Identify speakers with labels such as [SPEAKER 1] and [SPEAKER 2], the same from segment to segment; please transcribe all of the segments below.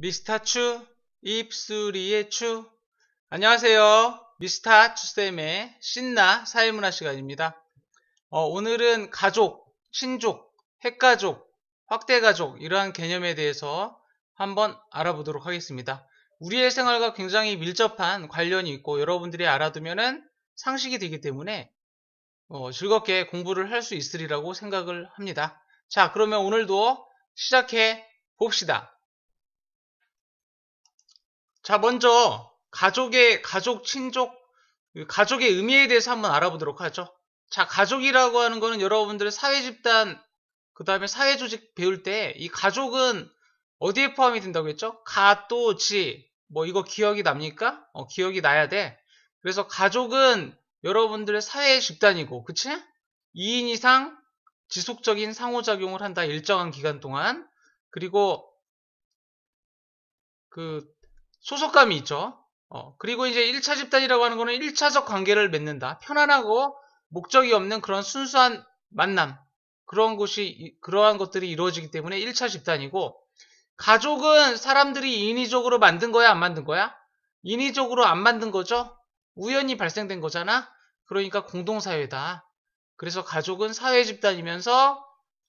[SPEAKER 1] 미스타추 입수리의 추. 안녕하세요. 미스타추쌤의 신나 사회문화 시간입니다. 오늘은 가족, 친족, 핵가족, 확대가족 이러한 개념에 대해서 한번 알아보도록 하겠습니다. 우리의 생활과 굉장히 밀접한 관련이 있고 여러분들이 알아두면은 상식이 되기 때문에 즐겁게 공부를 할 수 있으리라고 생각을 합니다. 자, 그러면 오늘도 시작해 봅시다. 자, 먼저 가족, 친족, 가족의 의미에 대해서 한번 알아보도록 하죠. 자, 가족이라고 하는 거는 여러분들의 사회 집단, 그 다음에 사회 조직 배울 때 이 가족은 어디에 포함이 된다고 했죠? 가, 또, 지. 뭐 이거 기억이 납니까? 기억이 나야 돼. 그래서 가족은 여러분들의 사회 집단이고, 그치? 2인 이상 지속적인 상호작용을 한다. 일정한 기간 동안. 그리고 그 소속감이 있죠. 그리고 이제 1차 집단이라고 하는 거는 1차적 관계를 맺는다. 편안하고 목적이 없는 그런 순수한 만남. 그러한 것들이 이루어지기 때문에 1차 집단이고, 가족은 사람들이 인위적으로 만든 거야, 안 만든 거야? 인위적으로 안 만든 거죠? 우연히 발생된 거잖아? 그러니까 공동사회다. 그래서 가족은 사회 집단이면서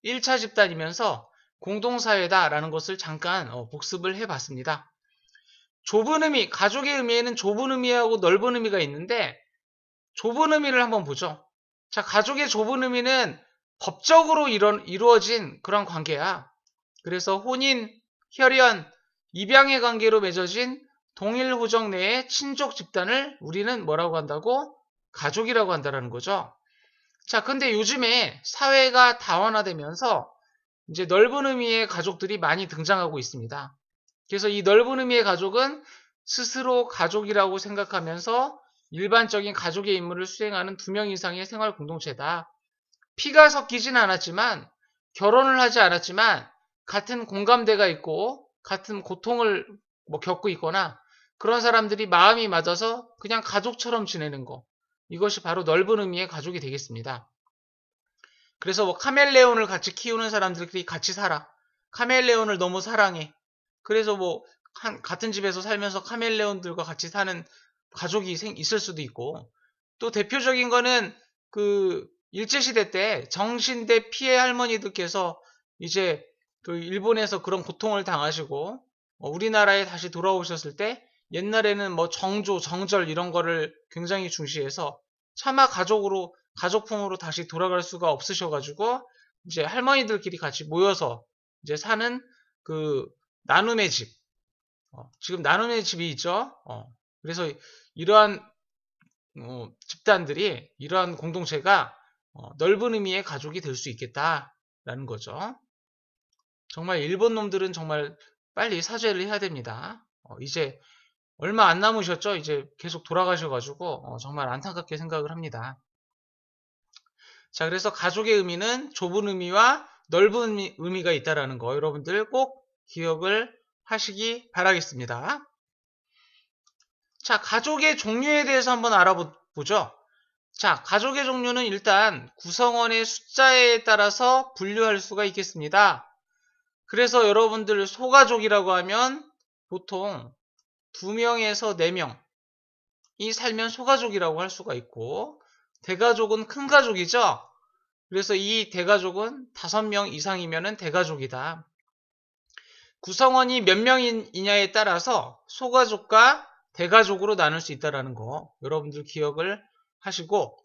[SPEAKER 1] 1차 집단이면서 공동사회다라는 것을 잠깐 복습을 해봤습니다. 좁은 의미, 가족의 의미에는 좁은 의미하고 넓은 의미가 있는데 좁은 의미를 한번 보죠. 자, 가족의 좁은 의미는 법적으로 이루어진 그런 관계야. 그래서 혼인, 혈연, 입양의 관계로 맺어진 동일 호적 내의 친족 집단을 우리는 뭐라고 한다고? 가족이라고 한다는 거죠. 자, 근데 요즘에 사회가 다원화되면서 이제 넓은 의미의 가족들이 많이 등장하고 있습니다. 그래서 이 넓은 의미의 가족은 스스로 가족이라고 생각하면서 일반적인 가족의 임무를 수행하는 2명 이상의 생활 공동체다. 피가 섞이진 않았지만, 결혼을 하지 않았지만 같은 공감대가 있고 같은 고통을 겪고 있거나 그런 사람들이 마음이 맞아서 그냥 가족처럼 지내는 거, 이것이 바로 넓은 의미의 가족이 되겠습니다. 그래서 뭐 카멜레온을 같이 키우는 사람들끼리 같이 살아. 카멜레온을 너무 사랑해. 그래서 뭐 같은 집에서 살면서 카멜레온들과 같이 사는 가족이 있을 수도 있고, 또 대표적인 거는 그 일제시대 때 정신대 피해 할머니들께서 이제 그 일본에서 그런 고통을 당하시고 우리나라에 다시 돌아오셨을 때 옛날에는 뭐 정조, 정절 이런 거를 굉장히 중시해서 차마 가족품으로 다시 돌아갈 수가 없으셔가지고 이제 할머니들끼리 같이 모여서 이제 사는 그 나눔의 집. 지금 나눔의 집이 있죠. 그래서 이러한 집단들이, 이러한 공동체가 넓은 의미의 가족이 될 수 있겠다라는 거죠. 정말 일본 놈들은 정말 빨리 사죄를 해야 됩니다. 이제 얼마 안 남으셨죠? 이제 계속 돌아가셔가지고 정말 안타깝게 생각을 합니다. 자, 그래서 가족의 의미는 좁은 의미와 넓은 의미가 있다라는 거 여러분들 꼭 기억을 하시기 바라겠습니다. 자, 가족의 종류에 대해서 한번 알아보죠. 자, 가족의 종류는 일단 구성원의 숫자에 따라서 분류할 수가 있겠습니다. 그래서 여러분들 소가족이라고 하면 보통 2명에서 4명이 살면 소가족이라고 할 수가 있고, 대가족은 큰 가족이죠. 그래서 이 대가족은 5명 이상이면 대가족이다. 구성원이 몇 명이냐에 따라서 소가족과 대가족으로 나눌 수 있다는 거 여러분들 기억을 하시고,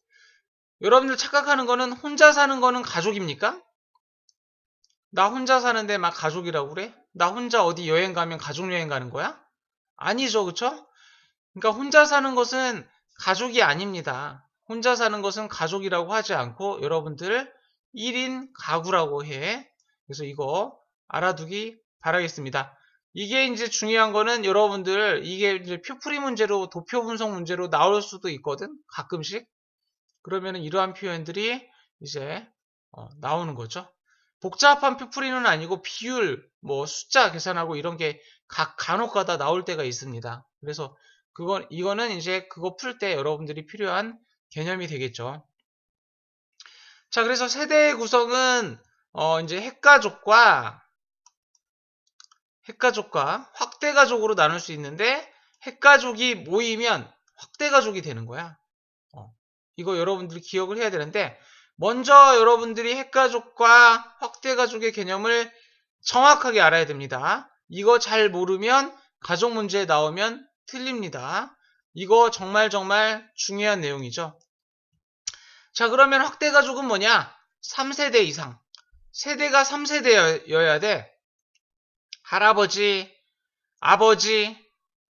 [SPEAKER 1] 여러분들 착각하는 거는 혼자 사는 거는 가족입니까? 나 혼자 사는데 막 가족이라고 그래? 나 혼자 어디 여행 가면 가족 여행 가는 거야? 아니죠, 그쵸? 그러니까 혼자 사는 것은 가족이 아닙니다. 혼자 사는 것은 가족이라고 하지 않고 여러분들 1인 가구라고 해. 그래서 이거 알아두기 바라겠습니다. 이게 이제 중요한 거는 여러분들 이게 이제 표풀이 문제로, 도표 분석 문제로 나올 수도 있거든, 가끔씩. 그러면은 이러한 표현들이 이제 나오는 거죠. 복잡한 표풀이는 아니고 비율, 뭐 숫자 계산하고 이런 게 간혹가다 나올 때가 있습니다. 그래서 이거는 이제 그거 풀 때 여러분들이 필요한 개념이 되겠죠. 자, 그래서 세대의 구성은 이제 핵가족과 확대가족으로 나눌 수 있는데 핵가족이 모이면 확대가족이 되는 거야. 이거 여러분들이 기억을 해야 되는데 먼저 여러분들이 핵가족과 확대가족의 개념을 정확하게 알아야 됩니다. 이거 잘 모르면 가족 문제에 나오면 틀립니다. 이거 정말 중요한 내용이죠. 자, 그러면 확대가족은 뭐냐? 3세대 이상. 세대가 3세대여야 돼. 할아버지, 아버지,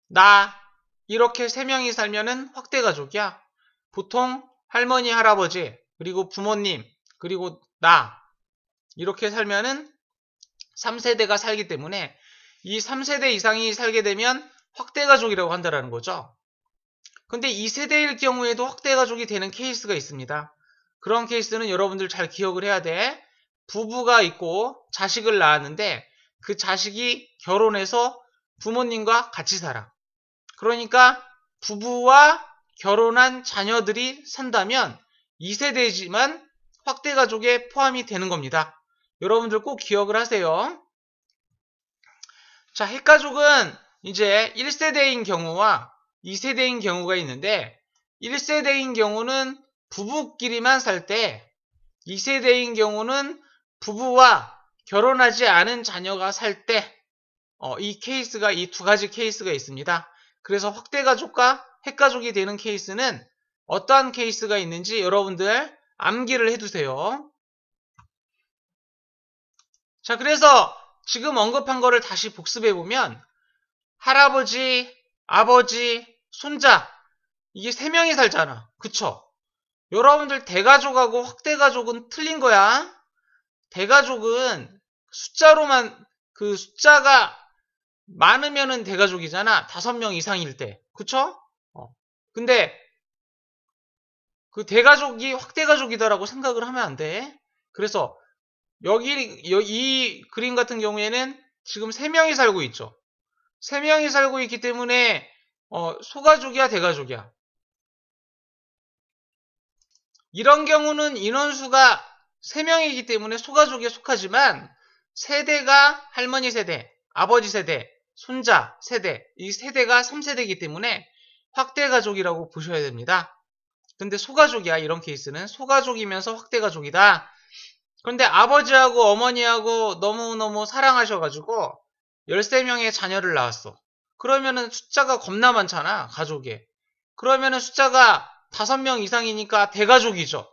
[SPEAKER 1] 나 이렇게 3명이 살면은 확대가족이야. 보통 할머니, 할아버지, 그리고 부모님, 그리고 나 이렇게 살면은 3세대가 살기 때문에 이 3세대 이상이 살게 되면 확대가족이라고 한다는 거죠. 근데 2세대일 경우에도 확대가족이 되는 케이스가 있습니다. 그런 케이스는 여러분들 잘 기억을 해야 돼. 부부가 있고 자식을 낳았는데 그 자식이 결혼해서 부모님과 같이 살아. 그러니까 부부와 결혼한 자녀들이 산다면 2세대지만 확대가족에 포함이 되는 겁니다. 여러분들 꼭 기억을 하세요. 자, 핵가족은 이제 1세대인 경우와 2세대인 경우가 있는데 1세대인 경우는 부부끼리만 살 때 2세대인 경우는 부부와 결혼하지 않은 자녀가 살 때 이 케이스가 이 두 가지 케이스가 있습니다. 그래서 확대가족과 핵가족이 되는 케이스는 어떠한 케이스가 있는지 여러분들 암기를 해두세요. 자, 그래서 지금 언급한 거를 다시 복습해보면 할아버지, 아버지, 손자 이게 3명이 살잖아. 그쵸? 여러분들 대가족하고 확대가족은 틀린 거야. 대가족은 숫자로만 그 숫자가 많으면은 대가족이잖아. 5명 이상일 때. 그쵸? 근데 그 대가족이 확대가족이다라고 생각을 하면 안 돼. 그래서 이 그림 같은 경우에는 지금 3명이 살고 있죠. 3명이 살고 있기 때문에 소가족이야 대가족이야. 이런 경우는 인원수가 3명이기 때문에 소가족에 속하지만 세대가 할머니 세대, 아버지 세대, 손자 세대, 이 세대가 3세대이기 때문에 확대가족이라고 보셔야 됩니다. 근데 소가족이야. 이런 케이스는 소가족이면서 확대가족이다. 그런데 아버지하고 어머니하고 너무너무 사랑하셔가지고 13명의 자녀를 낳았어. 그러면은 숫자가 겁나 많잖아. 가족에. 그러면은 숫자가 5명 이상이니까 대가족이죠.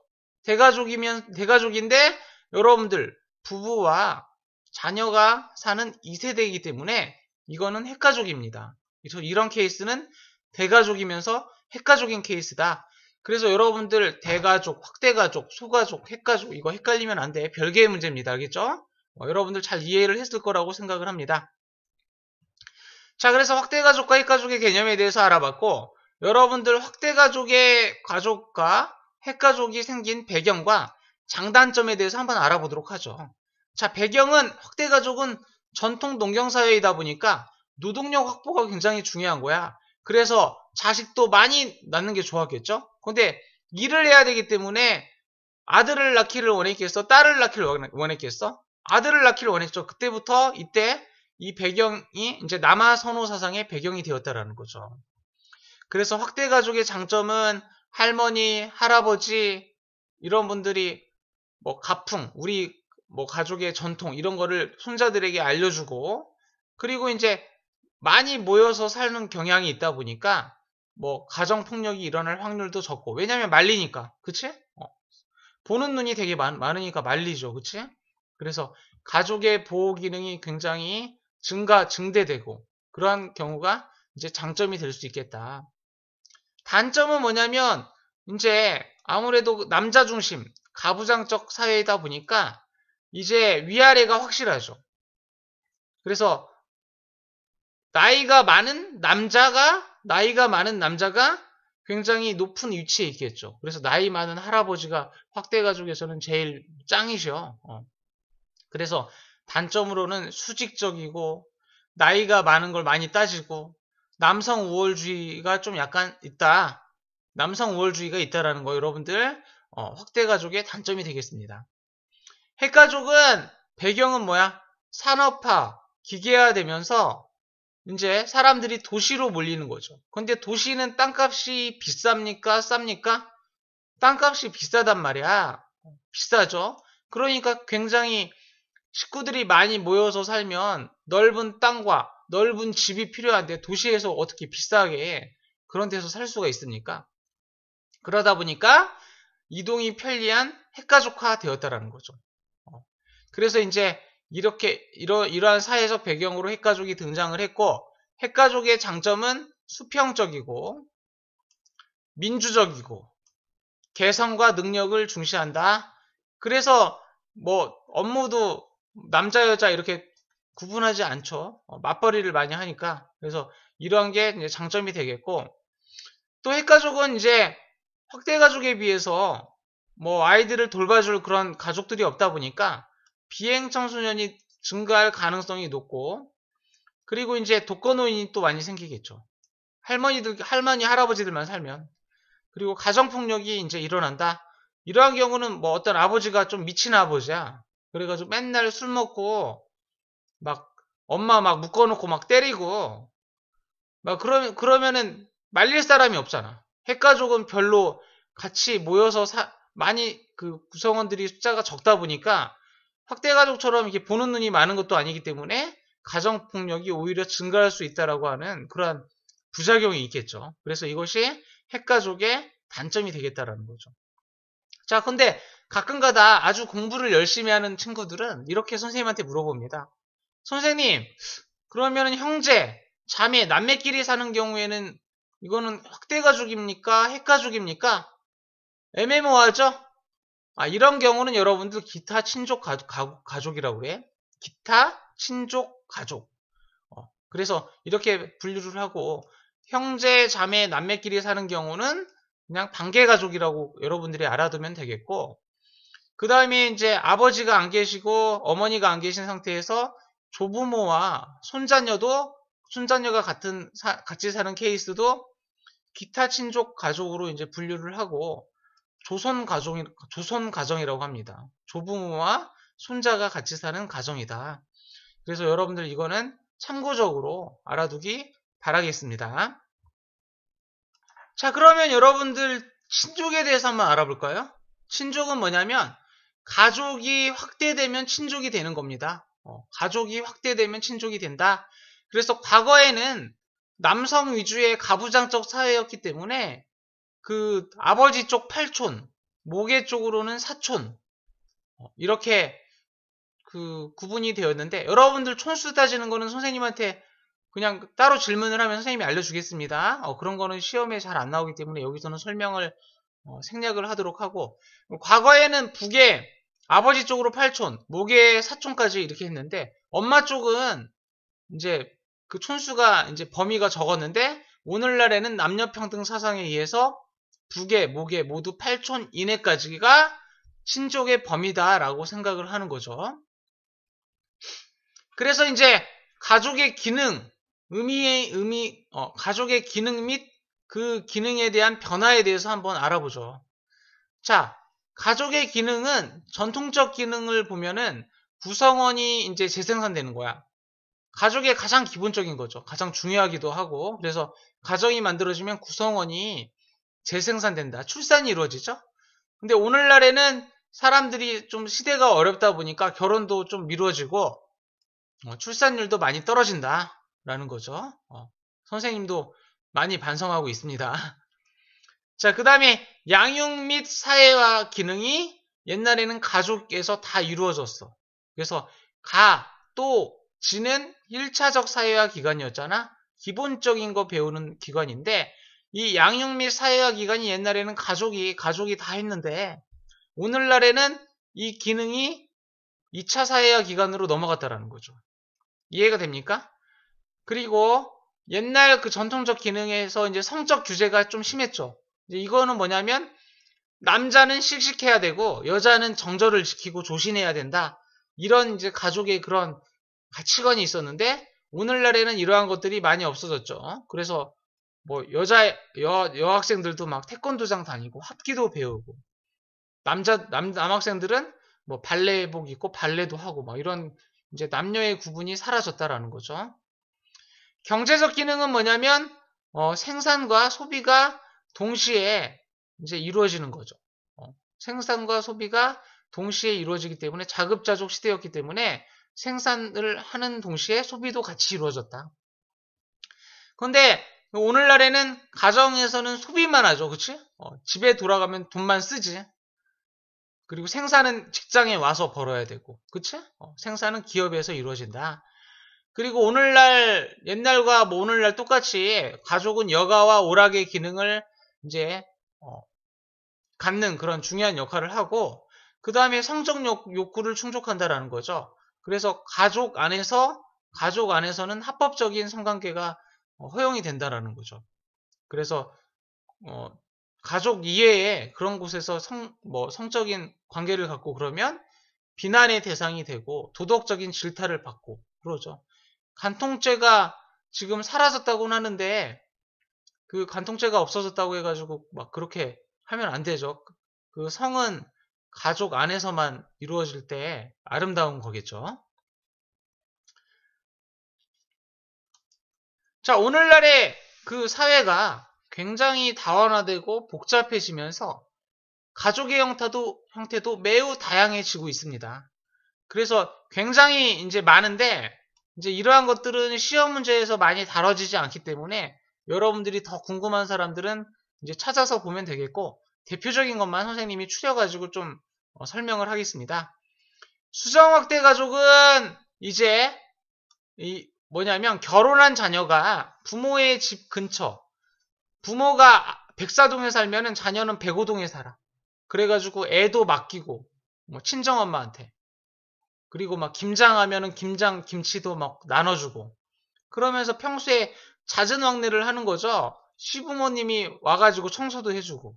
[SPEAKER 1] 대가족인데 여러분들 부부와 자녀가 사는 2세대이기 때문에 이거는 핵가족입니다. 그래서 이런 케이스는 대가족이면서 핵가족인 케이스다. 그래서 여러분들 대가족, 확대가족, 소가족, 핵가족 이거 헷갈리면 안 돼. 별개의 문제입니다. 알겠죠? 여러분들 잘 이해를 했을 거라고 생각을 합니다. 자, 그래서 확대가족과 핵가족의 개념에 대해서 알아봤고 여러분들 확대가족의 가족과 핵가족이 생긴 배경과 장단점에 대해서 한번 알아보도록 하죠. 자, 배경은 확대가족은 전통 농경사회이다 보니까 노동력 확보가 굉장히 중요한 거야. 그래서 자식도 많이 낳는 게 좋았겠죠? 근데 일을 해야 되기 때문에 아들을 낳기를 원했겠어? 딸을 낳기를 원했겠어? 아들을 낳기를 원했죠. 그때부터 이때 이 배경이 이제 남아선호 사상의 배경이 되었다라는 거죠. 그래서 확대가족의 장점은 할머니, 할아버지 이런 분들이 뭐 가풍, 우리 뭐 가족의 전통 이런 거를 손자들에게 알려주고 그리고 이제 많이 모여서 사는 경향이 있다 보니까 뭐 가정폭력이 일어날 확률도 적고 왜냐면 말리니까 그치? 보는 눈이 되게 많으니까 말리죠 그치? 그래서 가족의 보호 기능이 굉장히 증대되고 그러한 경우가 이제 장점이 될 수 있겠다. 단점은 뭐냐면 이제 아무래도 남자 중심 가부장적 사회이다 보니까 이제 위아래가 확실하죠. 그래서 나이가 많은 남자가 굉장히 높은 위치에 있겠죠. 그래서 나이 많은 할아버지가 확대가족에서는 제일 짱이셔. 그래서 단점으로는 수직적이고 나이가 많은 걸 많이 따지고 남성 우월주의가 좀 약간 있다. 남성 우월주의가 있다라는 거 여러분들 확대가족의 단점이 되겠습니다. 핵가족은 배경은 뭐야? 산업화, 기계화되면서 이제 사람들이 도시로 몰리는 거죠. 근데 도시는 땅값이 비쌉니까? 쌉니까? 땅값이 비싸단 말이야. 비싸죠. 그러니까 굉장히 식구들이 많이 모여서 살면 넓은 땅과 넓은 집이 필요한데 도시에서 어떻게 비싸게 그런 데서 살 수가 있습니까? 그러다 보니까 이동이 편리한 핵가족화 되었다라는 거죠. 그래서 이제 이러한 사회적 배경으로 핵가족이 등장을 했고, 핵가족의 장점은 수평적이고 민주적이고 개성과 능력을 중시한다. 그래서 뭐 업무도 남자 여자 이렇게 구분하지 않죠. 맞벌이를 많이 하니까. 그래서 이러한 게 이제 장점이 되겠고, 또 핵가족은 이제 확대 가족에 비해서 뭐 아이들을 돌봐줄 그런 가족들이 없다 보니까 비행 청소년이 증가할 가능성이 높고, 그리고 이제 독거노인이 또 많이 생기겠죠. 할머니, 할아버지들만 살면. 그리고 가정폭력이 이제 일어난다. 이러한 경우는 뭐 어떤 아버지가 좀 미친 아버지야. 그래가지고 맨날 술 먹고 막 엄마 막 묶어놓고 막 때리고 막 그러면은 말릴 사람이 없잖아. 핵가족은 별로 같이 모여서 많이 그 구성원들이 숫자가 적다 보니까 확대가족처럼 이렇게 보는 눈이 많은 것도 아니기 때문에 가정폭력이 오히려 증가할 수 있다라고 하는 그러한 부작용이 있겠죠. 그래서 이것이 핵가족의 단점이 되겠다라는 거죠. 자, 근데 가끔가다 아주 공부를 열심히 하는 친구들은 이렇게 선생님한테 물어봅니다. 선생님, 그러면 형제, 자매, 남매끼리 사는 경우에는 이거는 확대가족입니까? 핵가족입니까? 애매모호하죠? 이런 경우는 여러분들 기타 친족 가족이라고 그래. 기타 친족 가족. 그래서 이렇게 분류를 하고, 형제, 자매, 남매끼리 사는 경우는 그냥 반개가족이라고 여러분들이 알아두면 되겠고, 그 다음에 이제 아버지가 안 계시고 어머니가 안 계신 상태에서 조부모와 손자녀가 같이 사는 케이스도 기타 친족 가족으로 이제 분류를 하고 조선 가정이라고 합니다. 조부모와 손자가 같이 사는 가정이다. 그래서 여러분들 이거는 참고적으로 알아두기 바라겠습니다. 자, 그러면 여러분들 친족에 대해서 한번 알아볼까요? 친족은 뭐냐면 가족이 확대되면 친족이 되는 겁니다. 가족이 확대되면 친족이 된다. 그래서 과거에는 남성 위주의 가부장적 사회였기 때문에 그 아버지 쪽 팔촌, 모계 쪽으로는 사촌 이렇게 그 구분이 되었는데, 여러분들 촌수 따지는 거는 선생님한테 그냥 따로 질문을 하면 선생님이 알려주겠습니다. 그런 거는 시험에 잘 안 나오기 때문에 여기서는 설명을 생략을 하도록 하고, 과거에는 북에 아버지 쪽으로 팔촌, 목에 사촌까지 이렇게 했는데, 엄마 쪽은 이제 그 촌수가 이제 범위가 적었는데, 오늘날에는 남녀평등 사상에 의해서 북에 목에 모두 팔촌 이내까지가 친족의 범위다라고 생각을 하는 거죠. 그래서 이제 가족의 기능, 가족의 기능 및 그 기능에 대한 변화에 대해서 한번 알아보죠. 자, 가족의 기능은 전통적 기능을 보면은 구성원이 이제 재생산되는 거야. 가족의 가장 기본적인 거죠. 가장 중요하기도 하고. 그래서 가정이 만들어지면 구성원이 재생산된다. 출산이 이루어지죠. 근데 오늘날에는 사람들이 좀 시대가 어렵다 보니까 결혼도 좀 미뤄지고 출산율도 많이 떨어진다라는 거죠. 선생님도 많이 반성하고 있습니다. 자, 그 다음에 양육 및 사회화 기능이 옛날에는 가족에서 다 이루어졌어. 그래서 또 지는 1차적 사회화 기관이었잖아. 기본적인 거 배우는 기관인데, 이 양육 및 사회화 기관이 옛날에는 가족이 다 했는데, 오늘날에는 이 기능이 2차 사회화 기관으로 넘어갔다라는 거죠. 이해가 됩니까? 그리고 옛날 그 전통적 기능에서 이제 성적 규제가 좀 심했죠. 이제 이거는 뭐냐면 남자는 씩씩해야 되고 여자는 정절을 지키고 조신해야 된다. 이런 이제 가족의 그런 가치관이 있었는데, 오늘날에는 이러한 것들이 많이 없어졌죠. 그래서 뭐 여학생들도 막 태권도장 다니고 합기도 배우고, 남학생들은 뭐 발레복 입고 발레도 하고 막 이런 이제 남녀의 구분이 사라졌다라는 거죠. 경제적 기능은 뭐냐면 생산과 소비가 동시에 이제 이루어지는 거죠. 생산과 소비가 동시에 이루어지기 때문에 자급자족 시대였기 때문에 생산을 하는 동시에 소비도 같이 이루어졌다. 그런데 오늘날에는 가정에서는 소비만 하죠. 그치? 집에 돌아가면 돈만 쓰지. 그리고 생산은 직장에 와서 벌어야 되고. 그치? 생산은 기업에서 이루어진다. 그리고 오늘날 옛날과 뭐 오늘날 똑같이 가족은 여가와 오락의 기능을 이제 갖는 그런 중요한 역할을 하고 그 다음에 성적 욕구를 충족한다라는 거죠. 그래서 가족 안에서는 합법적인 성관계가 허용이 된다라는 거죠. 그래서 가족 이외에 그런 곳에서 성적인 관계를 갖고 그러면 비난의 대상이 되고 도덕적인 질타를 받고 그러죠. 간통죄가 지금 사라졌다고는 하는데 그 간통죄가 없어졌다고 해가지고 막 그렇게 하면 안 되죠. 그 성은 가족 안에서만 이루어질 때 아름다운 거겠죠. 자, 오늘날의 그 사회가 굉장히 다원화되고 복잡해지면서 가족의 형태도 매우 다양해지고 있습니다. 그래서 굉장히 이제 많은데 이제 이러한 것들은 시험 문제에서 많이 다뤄지지 않기 때문에 여러분들이 더 궁금한 사람들은 이제 찾아서 보면 되겠고 대표적인 것만 선생님이 추려가지고 좀 설명을 하겠습니다. 수정확대 가족은 이제 뭐냐면 결혼한 자녀가 부모의 집 근처 부모가 백사동에 살면은 자녀는 백오동에 살아. 그래가지고 애도 맡기고 뭐 친정엄마한테 그리고 막 김장하면은 김치도 막 나눠주고 그러면서 평소에 잦은 왕래를 하는 거죠. 시부모님이 와가지고 청소도 해주고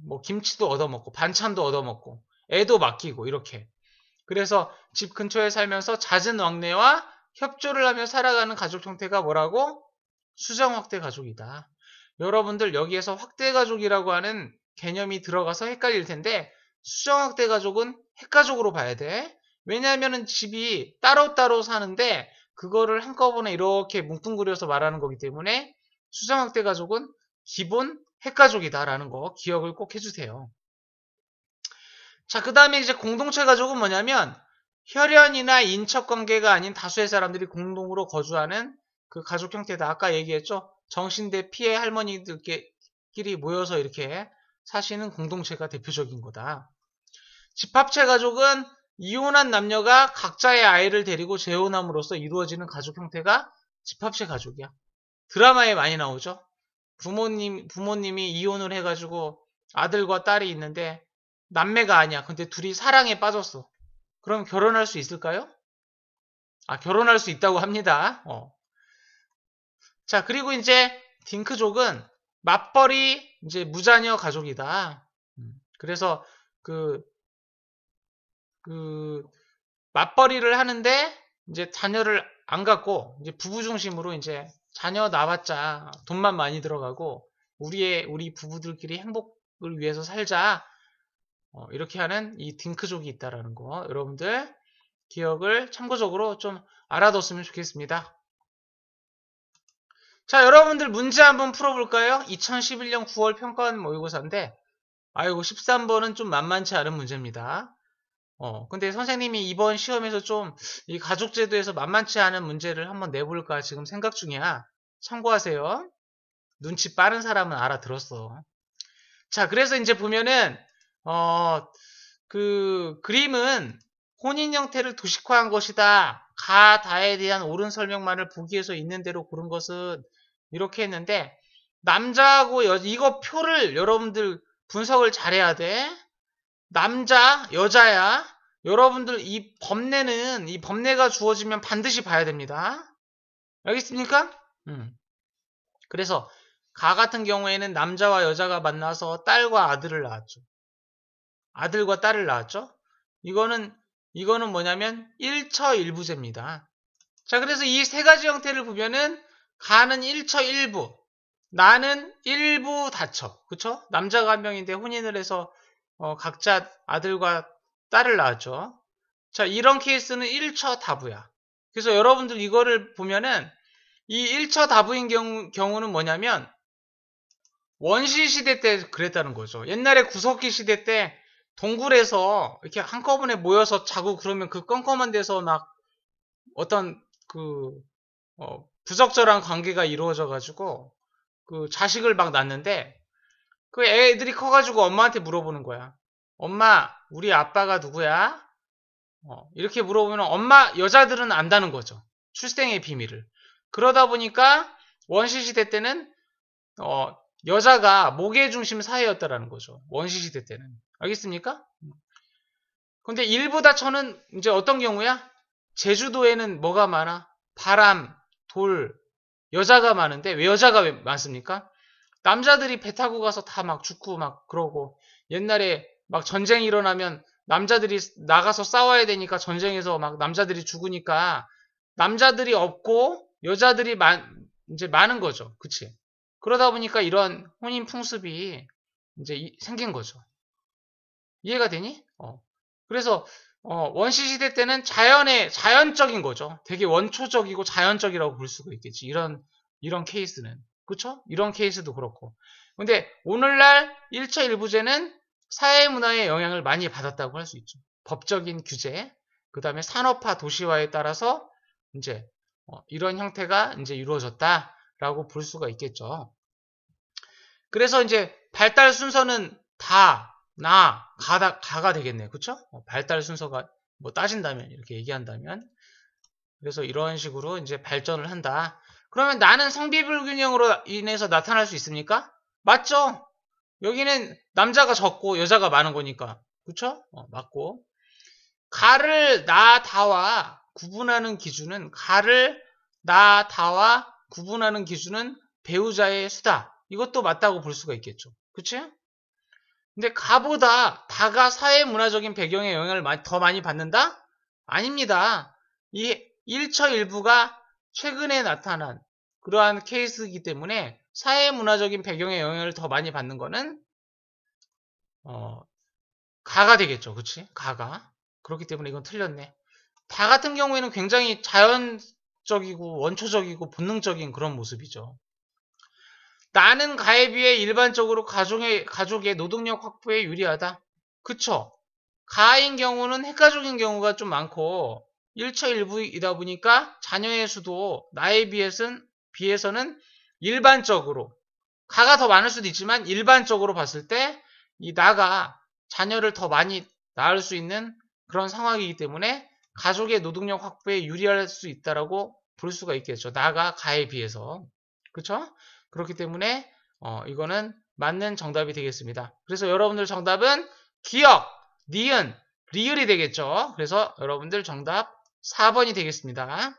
[SPEAKER 1] 뭐 김치도 얻어먹고 반찬도 얻어먹고 애도 맡기고 이렇게 그래서 집 근처에 살면서 잦은 왕래와 협조를 하며 살아가는 가족 형태가 뭐라고? 수정확대 가족이다. 여러분들 여기에서 확대 가족이라고 하는 개념이 들어가서 헷갈릴 텐데 수정확대 가족은 핵가족으로 봐야 돼. 왜냐하면 집이 따로따로 사는데 그거를 한꺼번에 이렇게 뭉뚱그려서 말하는 거기 때문에 수정확대 가족은 기본 핵가족이다라는 거 기억을 꼭 해주세요. 자, 그 다음에 이제 공동체 가족은 뭐냐면 혈연이나 인척 관계가 아닌 다수의 사람들이 공동으로 거주하는 그 가족 형태다. 아까 얘기했죠. 정신대 피해 할머니들끼리 모여서 이렇게 사시는 공동체가 대표적인 거다. 집합체 가족은 이혼한 남녀가 각자의 아이를 데리고 재혼함으로써 이루어지는 가족 형태가 집합체 가족이야. 드라마에 많이 나오죠. 부모님이 이혼을 해가지고 아들과 딸이 있는데 남매가 아니야. 근데 둘이 사랑에 빠졌어. 그럼 결혼할 수 있을까요? 결혼할 수 있다고 합니다. 자, 그리고 이제 딩크족은 맞벌이 이제 무자녀 가족이다. 그래서 그 맞벌이를 하는데 이제 자녀를 안 갖고 이제 부부 중심으로 이제 자녀 낳았자 돈만 많이 들어가고 우리 부부들끼리 행복을 위해서 살자. 이렇게 하는 이 딩크족이 있다라는 거 여러분들 기억을 참고적으로 좀 알아뒀으면 좋겠습니다. 자, 여러분들 문제 한번 풀어볼까요? 2011년 9월 평가원 모의고사인데 아이고 13번은 좀 만만치 않은 문제입니다. 근데 선생님이 이번 시험에서 좀 이 가족제도에서 만만치 않은 문제를 한번 내볼까 지금 생각 중이야. 참고하세요. 눈치 빠른 사람은 알아들었어. 자, 그래서 이제 보면은 그 그림은 혼인 형태를 도식화한 것이다. 가, 다에 대한 옳은 설명만을 보기 위해서 있는 대로 고른 것은 이렇게 했는데 남자하고 이거 표를 여러분들 분석을 잘해야 돼. 남자, 여자야. 여러분들 이 법례가 주어지면 반드시 봐야 됩니다. 알겠습니까? 그래서 가 같은 경우에는 남자와 여자가 만나서 딸과 아들을 낳았죠. 아들과 딸을 낳았죠. 이거는 뭐냐면 1처1부제입니다. 자, 그래서 이 세 가지 형태를 보면은 가는 1처 1부, 나는 1부 다처. 그쵸? 남자가 한 명인데 혼인을 해서 각자 아들과 딸을 낳았죠. 자, 이런 케이스는 1처 다부야. 그래서 여러분들 이거를 보면은 이 1차 다부인 경우는 뭐냐면 원시 시대 때 그랬다는 거죠. 옛날에 구석기 시대 때 동굴에서 이렇게 한꺼번에 모여서 자고 그러면 그 껌껌한 데서 막 어떤 그 부적절한 관계가 이루어져 가지고 그 자식을 막 낳는데 그 애들이 커가지고 엄마한테 물어보는 거야. 엄마, 우리 아빠가 누구야? 이렇게 물어보면 엄마, 여자들은 안다는 거죠. 출생의 비밀을. 그러다 보니까 원시시대 때는, 여자가 목의 중심 사회였다라는 거죠. 원시시대 때는. 알겠습니까? 근데 일부다처는 이제 어떤 경우야? 제주도에는 뭐가 많아? 바람, 돌, 여자가 많은데 왜 여자가 왜 많습니까? 남자들이 배 타고 가서 다 막 죽고 막 그러고 옛날에 막 전쟁이 일어나면 남자들이 나가서 싸워야 되니까 전쟁에서 막 남자들이 죽으니까 남자들이 없고 여자들이 이제 많은 거죠. 그치? 그러다 보니까 이런 혼인 풍습이 이제 생긴 거죠. 이해가 되니? 그래서 원시시대 때는 자연적인 거죠. 되게 원초적이고 자연적이라고 볼 수가 있겠지. 이런 케이스는. 그쵸? 이런 케이스도 그렇고. 근데 오늘날 1차 일부제는 사회문화의 영향을 많이 받았다고 할 수 있죠. 법적인 규제, 그 다음에 산업화 도시화에 따라서 이제 이런 형태가 이제 이루어졌다라고 볼 수가 있겠죠. 그래서 이제 발달 순서는 가가 되겠네요. 그쵸? 발달 순서가 뭐 따진다면, 이렇게 얘기한다면. 그래서 이런 식으로 이제 발전을 한다. 그러면 나는 성비 불균형으로 인해서 나타날 수 있습니까? 맞죠? 여기는 남자가 적고 여자가 많은 거니까. 그쵸? 맞고. 가를 나, 다와 구분하는 기준은, 배우자의 수다. 이것도 맞다고 볼 수가 있겠죠. 그치? 근데 가보다 다가 사회 문화적인 배경의 영향을 더 많이 받는다? 아닙니다. 이 일처일부가 최근에 나타난 그러한 케이스이기 때문에 사회 문화적인 배경의 영향을 더 많이 받는 거는 가가 되겠죠. 그치? 가가. 그렇기 때문에 이건 틀렸네. 다 같은 경우에는 굉장히 자연적이고 원초적이고 본능적인 그런 모습이죠. 나는 가에 비해 일반적으로 가족의 노동력 확보에 유리하다. 그쵸? 가인 경우는 핵가족인 경우가 좀 많고 일처일부이다 보니까 자녀의 수도 나에 비해서는 일반적으로 가가 더 많을 수도 있지만 일반적으로 봤을 때 이 나가 자녀를 더 많이 낳을 수 있는 그런 상황이기 때문에 가족의 노동력 확보에 유리할 수 있다라고 볼 수가 있겠죠. 나가 가에 비해서. 그렇죠? 그렇기 때문에 이거는 맞는 정답이 되겠습니다. 그래서 여러분들 정답은 기역, 니은, 리을이 되겠죠. 그래서 여러분들 정답 4번이 되겠습니다.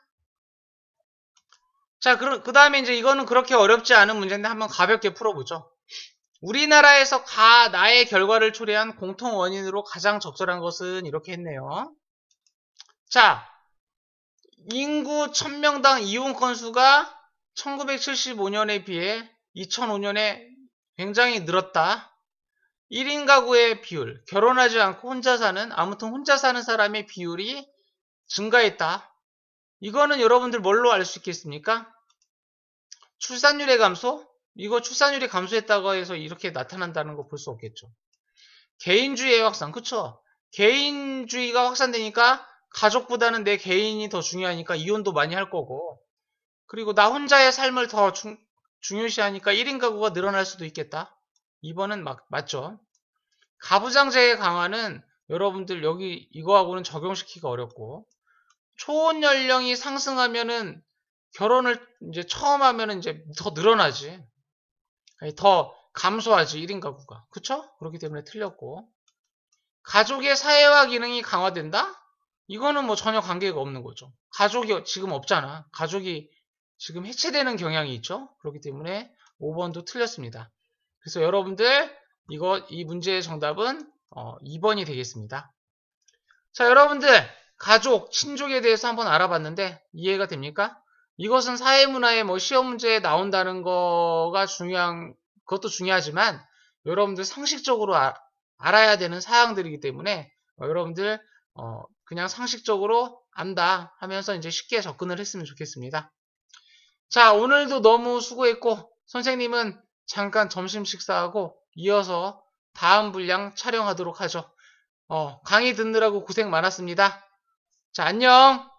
[SPEAKER 1] 자, 그 다음에 이제 이거는 그렇게 어렵지 않은 문제인데 한번 가볍게 풀어보죠. 우리나라에서 나의 결과를 초래한 공통 원인으로 가장 적절한 것은 이렇게 했네요. 자, 인구 1000명당 이혼 건수가 1975년에 비해 2005년에 굉장히 늘었다. 1인 가구의 비율, 결혼하지 않고 아무튼 혼자 사는 사람의 비율이 증가했다. 이거는 여러분들 뭘로 알 수 있겠습니까? 출산율의 감소? 이거 출산율이 감소했다고 해서 이렇게 나타난다는 거 볼 수 없겠죠. 개인주의의 확산, 그쵸? 개인주의가 확산되니까 가족보다는 내 개인이 더 중요하니까 이혼도 많이 할 거고, 그리고 나 혼자의 삶을 더 중요시하니까 1인 가구가 늘어날 수도 있겠다. 2번은 맞죠? 가부장제의 강화는 여러분들 여기 이거하고는 적용시키기가 어렵고, 초혼 연령이 상승하면은 결혼을 이제 처음 하면은 이제 더 늘어나지. 아니, 더 감소하지 1인 가구가. 그쵸? 그렇기 때문에 틀렸고. 가족의 사회화 기능이 강화된다? 이거는 뭐 전혀 관계가 없는 거죠. 가족이 지금 없잖아. 가족이 지금 해체되는 경향이 있죠. 그렇기 때문에 5번도 틀렸습니다. 그래서 여러분들 이 문제의 정답은 2번이 되겠습니다. 자, 여러분들 가족, 친족에 대해서 한번 알아봤는데 이해가 됩니까? 이것은 사회문화에 뭐 시험 문제에 나온다는 그것도 중요하지만 여러분들 상식적으로 알아야 되는 사항들이기 때문에 여러분들 그냥 상식적으로 안다 하면서 이제 쉽게 접근을 했으면 좋겠습니다. 자, 오늘도 너무 수고했고, 선생님은 잠깐 점심 식사하고 이어서 다음 분량 촬영하도록 하죠. 강의 듣느라고 고생 많았습니다. 자, 안녕!